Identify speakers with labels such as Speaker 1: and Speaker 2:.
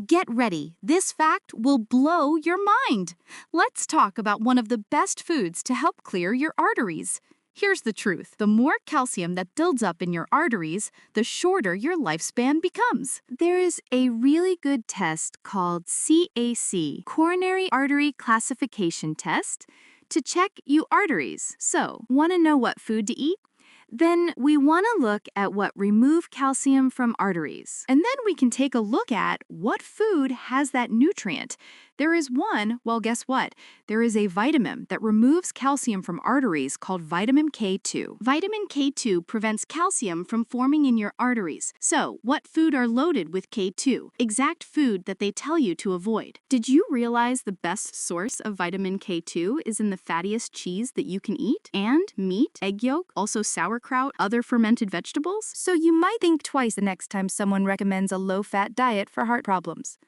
Speaker 1: Get ready, this fact will blow your mind. Let's talk about one of the best foods to help clear your arteries. Here's the truth. The more calcium that builds up in your arteries, the shorter your lifespan becomes. There is a really good test called CAC, Coronary Artery Classification Test, to check your arteries. So, want to know what food to eat? Then we want to look at what remove calcium from arteries. And then we can take a look at what food has that nutrient. There is one, well, guess what? There is a vitamin that removes calcium from arteries called vitamin K2. Vitamin K2 prevents calcium from forming in your arteries. So, what food are loaded with K2? Exact food that they tell you to avoid. Did you realize the best source of vitamin K2 is in the fattiest cheese that you can eat? And meat, egg yolk, also sauerkraut, other fermented vegetables?
Speaker 2: So you might think twice the next time someone recommends a low-fat diet for heart problems.